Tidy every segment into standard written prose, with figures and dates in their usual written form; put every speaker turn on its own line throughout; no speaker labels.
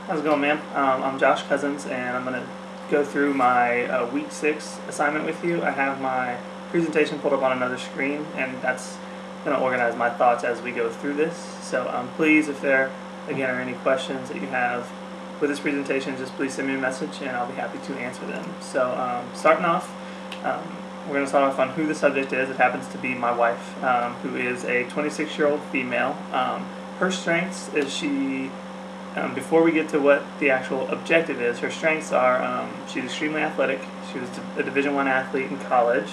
How's it going, ma'am? I'm Josh Cousins, and I'm going to go through my week 6 assignment with you. I have my presentation pulled up on another screen, and that's going to organize my thoughts as we go through this. So please, if there, again, are any questions that you have with this presentation, just please send me a message, and I'll be happy to answer them. So starting off, we're going to start off on who the subject is. It happens to be my wife, who is a 26-year-old female. Her strengths is before we get to what the actual objective is, her strengths are she's extremely athletic. She was a Division I athlete in college,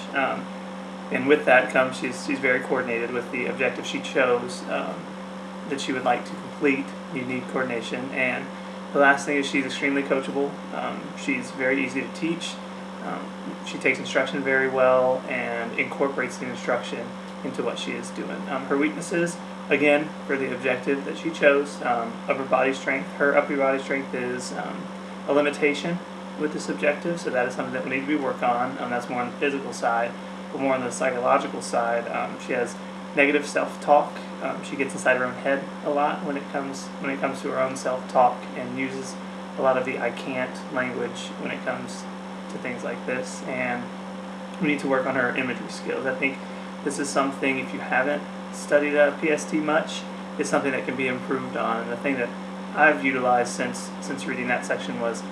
and with that comes she's very coordinated with the objective she chose that she would like to complete. You need coordination, and the last thing is she's extremely coachable. She's very easy to teach. She takes instruction very well and incorporates the instruction into what she is doing. Her weaknesses, again, for the objective that she chose, upper body strength. Her upper body strength is a limitation with this objective, so that is something that we need to be worked on. That's more on the physical side, but more on the psychological side. She has negative self-talk. She gets inside her own head a lot when it comes to her own self-talk, and uses a lot of the "I can't" language when it comes to things like this. And we need to work on her imagery skills. I think this is something, if you haven't studied PST much, it's something that can be improved on. And the thing that I've utilized since reading that section was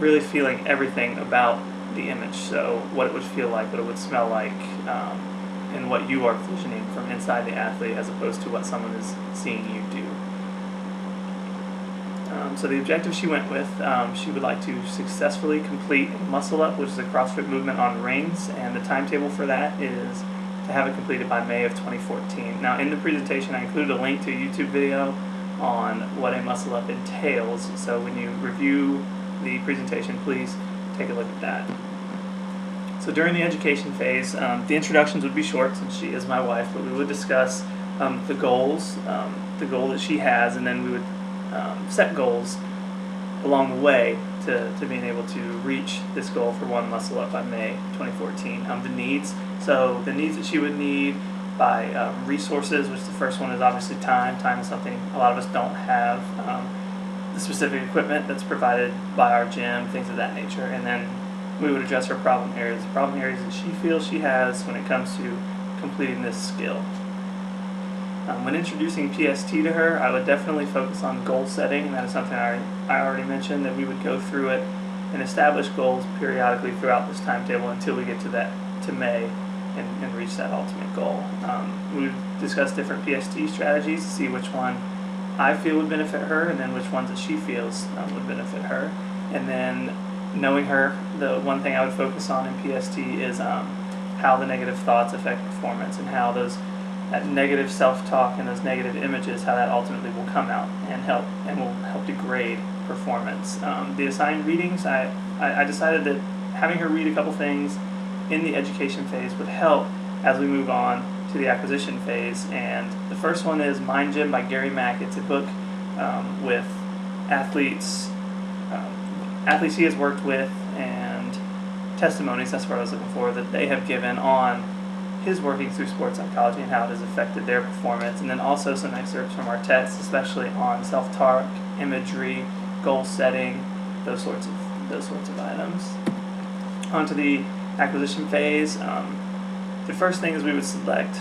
really feeling everything about the image. So what it would feel like, what it would smell like, and what you are visioning from inside the athlete as opposed to what someone is seeing you do. So the objective she went with, she would like to successfully complete Muscle Up, which is a CrossFit movement on rings, and the timetable for that is to have it completed by May of 2014. Now, in the presentation, I included a link to a YouTube video on what a Muscle Up entails, so when you review the presentation, please take a look at that. So during the education phase, the introductions would be short since she is my wife, but we would discuss the goals, the goal that she has, and then we would set goals along the way to being able to reach this goal for one Muscle Up by May 2014. The needs, so the needs that she would need by resources, which the first one is obviously time. Time is something a lot of us don't have. The specific equipment that's provided by our gym, things of that nature. And then we would address her problem areas that she feels she has when it comes to completing this skill. When introducing PST to her, I would definitely focus on goal setting, and that is something I already mentioned, that we would go through it and establish goals periodically throughout this timetable until we get to May and reach that ultimate goal. We would discuss different PST strategies to see which one I feel would benefit her, and then which ones that she feels would benefit her. And then knowing her, the one thing I would focus on in PST is how the negative thoughts affect performance, and how that negative self-talk and those negative images, how that ultimately will come out and will help degrade performance. The assigned readings, I decided that having her read a couple things in the education phase would help as we move on to the acquisition phase. And the first one is Mind Gym by Gary Mack. It's a book with athletes he has worked with, and testimonies, that's what I was looking for, that they have given on his working through sports psychology and how it has affected their performance. And then also some excerpts from our tests, especially on self-talk, imagery, goal setting, those sorts of items. On to the acquisition phase. The first thing is we would select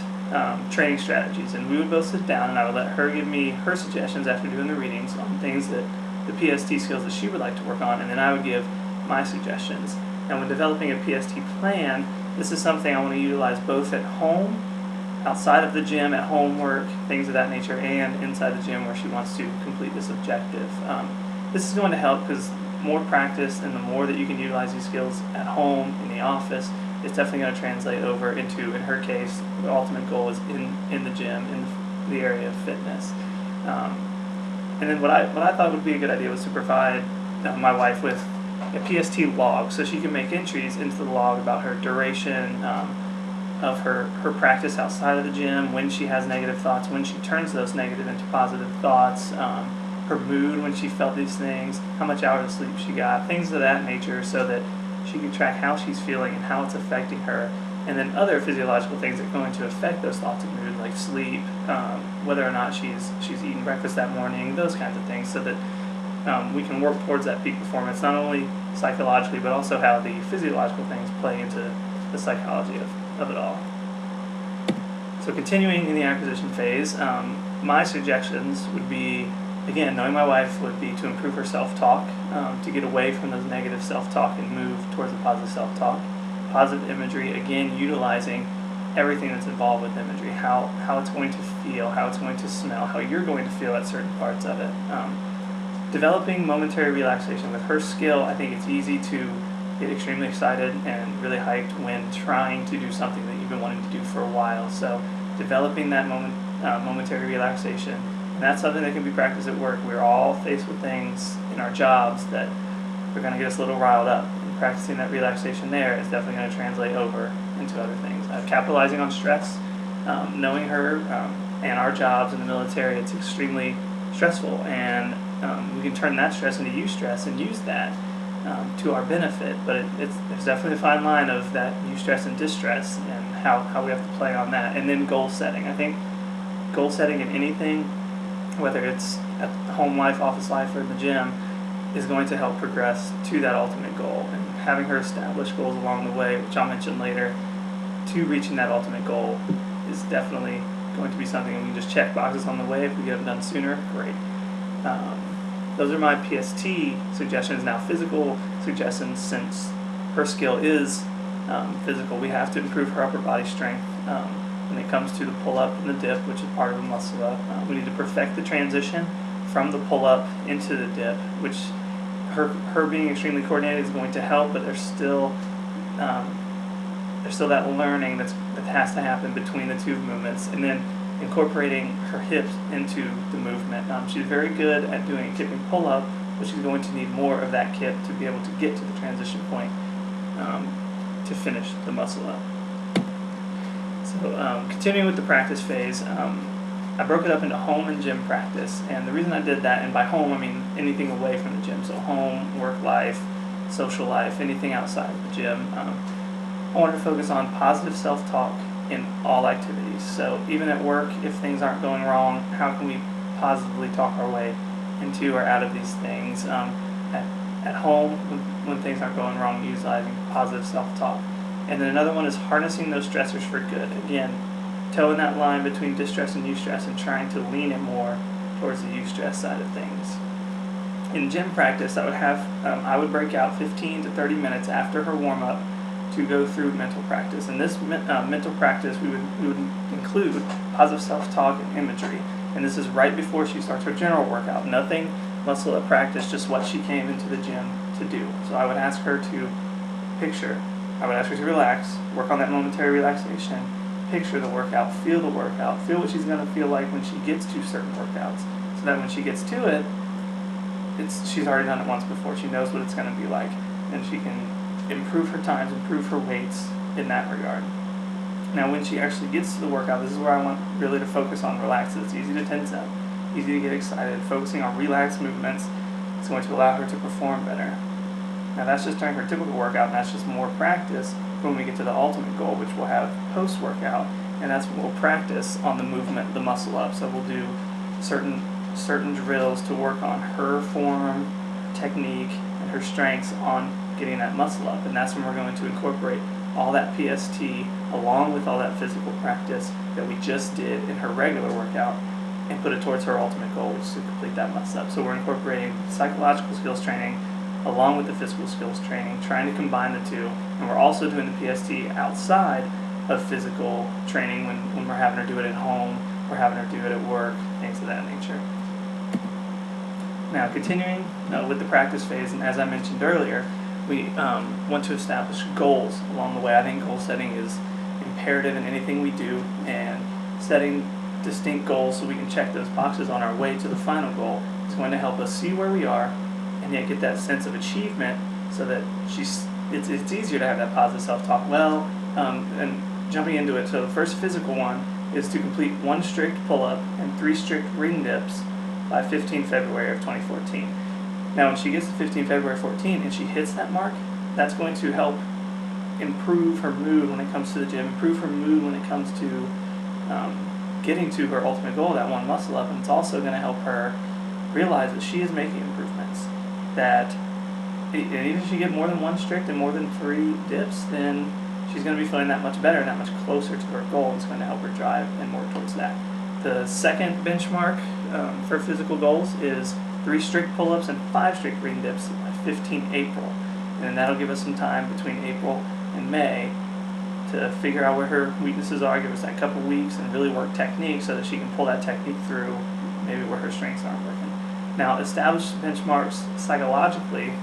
training strategies, and we would both sit down and I would let her give me her suggestions after doing the readings on things that the PST skills that she would like to work on, and then I would give my suggestions. And when developing a PST plan, this is something I want to utilize both at home, outside of the gym, at homework, things of that nature, and inside the gym where she wants to complete this objective. This is going to help because more practice and the more that you can utilize these skills at home, in the office, it's definitely going to translate over into, in her case, the ultimate goal is in the gym, in the area of fitness. And then what I thought would be a good idea was to provide my wife with a PST log, so she can make entries into the log about her duration of her practice outside of the gym, when she has negative thoughts, when she turns those negative into positive thoughts, her mood when she felt these things, how much hours of sleep she got, things of that nature, so that she can track how she's feeling and how it's affecting her. And then other physiological things that are going to affect those thoughts and mood, like sleep, whether or not she's eaten breakfast that morning, those kinds of things, so that we can work towards that peak performance, not only psychologically, but also how the physiological things play into the psychology of it all. So continuing in the acquisition phase, my suggestions would be, again, knowing my wife, would be to improve her self-talk, to get away from those negative self-talk and move towards the positive self-talk. Positive imagery, again, utilizing everything that's involved with imagery, how it's going to feel, how it's going to smell, how you're going to feel at certain parts of it. Developing momentary relaxation. With her skill, I think it's easy to get extremely excited and really hyped when trying to do something that you've been wanting to do for a while. So developing that momentary relaxation, and that's something that can be practiced at work. We're all faced with things in our jobs that are going to get us a little riled up. And practicing that relaxation there is definitely going to translate over into other things. Capitalizing on stress, knowing her and our jobs in the military, it's extremely stressful, and we can turn that stress into eustress and use that to our benefit. But there's definitely a fine line of that eustress and distress, and how we have to play on that. And then goal setting. I think goal setting in anything, whether it's at home life, office life, or in the gym, is going to help progress to that ultimate goal. And having her establish goals along the way, which I'll mention later, to reaching that ultimate goal is definitely going to be something we can just check boxes on the way. If we get them done sooner, great. Those are my PST suggestions. Now, physical suggestions, since her skill is physical, we have to improve her upper body strength when it comes to the pull-up and the dip, which is part of the muscle-up. We need to perfect the transition from the pull-up into the dip, which her being extremely coordinated is going to help, but there's still that learning that has to happen between the two movements, and then incorporating her hips into the movement. She's very good at doing a kipping pull-up, but she's going to need more of that kip to be able to get to the transition point to finish the muscle-up. So continuing with the practice phase, I broke it up into home and gym practice, and the reason I did that, and by home I mean anything away from the gym, so home, work life, social life, anything outside of the gym. I wanted to focus on positive self-talk in all activities. So even at work, if things aren't going wrong, how can we positively talk our way into or out of these things? At home, when things aren't going wrong, utilizing positive self-talk. And then another one is harnessing those stressors for good. Again, toeing that line between distress and eustress and trying to lean it more towards the eustress side of things. In gym practice, I would break out 15 to 30 minutes after her warm-up to go through mental practice. And this mental practice, we would include positive self-talk and imagery. And this is right before she starts her general workout. Nothing muscle-up practice, just what she came into the gym to do. So I would ask her to relax, work on that momentary relaxation, picture the workout, feel the workout, feel what she's going to feel like when she gets to certain workouts, so that when she gets to it, she's already done it once before. She knows what it's going to be like, and she can improve her times, improve her weights in that regard. Now, when she actually gets to the workout, this is where I want really to focus on relax. It's easy to tense up, easy to get excited. Focusing on relaxed movements is going to allow her to perform better. Now, that's just during her typical workout, and that's just more practice when we get to the ultimate goal, which we'll have post-workout, and that's when we'll practice on the movement, the muscle up. So we'll do certain drills to work on her form, technique, and her strengths on getting that muscle up, and that's when we're going to incorporate all that PST along with all that physical practice that we just did in her regular workout and put it towards her ultimate goal, which is to complete that muscle up. So we're incorporating psychological skills training along with the physical skills training, trying to combine the two, and we're also doing the PST outside of physical training when we're having her do it at home, we're having her do it at work, things of that nature. Now, continuing with the practice phase, and as I mentioned earlier, we want to establish goals along the way. I think goal setting is imperative in anything we do, and setting distinct goals so we can check those boxes on our way to the final goal is going to help us see where we are and yet get that sense of achievement, so that it's easier to have that positive self-talk. And jumping into it, so the first physical one is to complete 1 strict pull-up and 3 strict ring dips by 15 February of 2014. Now, when she gets to 15 February 14 and she hits that mark, that's going to help improve her mood when it comes to the gym, improve her mood when it comes to getting to her ultimate goal, that one muscle up, and it's also going to help her realize that she is making improvements. That and even if she get more than one strict and more than 3 dips, then she's going to be feeling that much better and that much closer to her goal. It's going to help her drive and work towards that. The second benchmark for physical goals is 3 strict pull-ups and 5 strict green dips by 15 April. And that'll give us some time between April and May to figure out where her weaknesses are, give us that couple weeks, and really work technique so that she can pull that technique through maybe where her strengths aren't working. Now, establish benchmarks psychologically.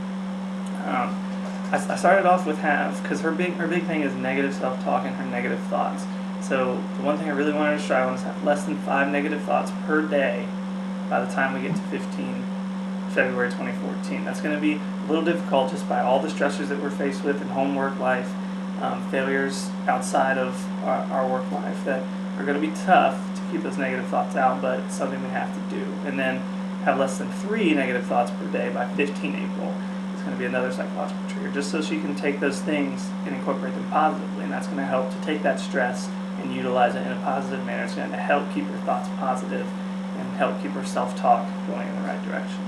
I started off with because her big thing is negative self-talk and her negative thoughts. So the one thing I really wanted to strive on is have less than 5 negative thoughts per day by the time we get to February 2014. That's going to be a little difficult just by all the stressors that we're faced with in home, work, life, failures outside of our work life that are going to be tough to keep those negative thoughts out, but it's something we have to do. And then have less than 3 negative thoughts per day by 15 April. It's going to be another psychological trigger, just so she can take those things and incorporate them positively. And that's going to help to take that stress and utilize it in a positive manner. It's going to help keep her thoughts positive and help keep her self-talk going in the right direction.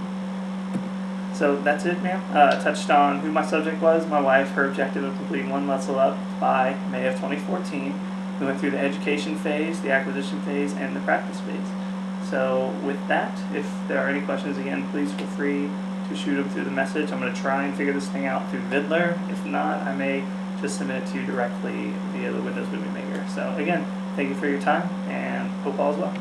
So that's it, ma'am. Touched on who my subject was, my wife, her objective of completing 1 muscle up by May of 2014. We went through the education phase, the acquisition phase, and the practice phase. So with that, if there are any questions, again, please feel free to shoot them through the message. I'm going to try and figure this thing out through Vidler. If not, I may just submit it to you directly via the Windows Movie Maker. So again, thank you for your time, and hope all is well.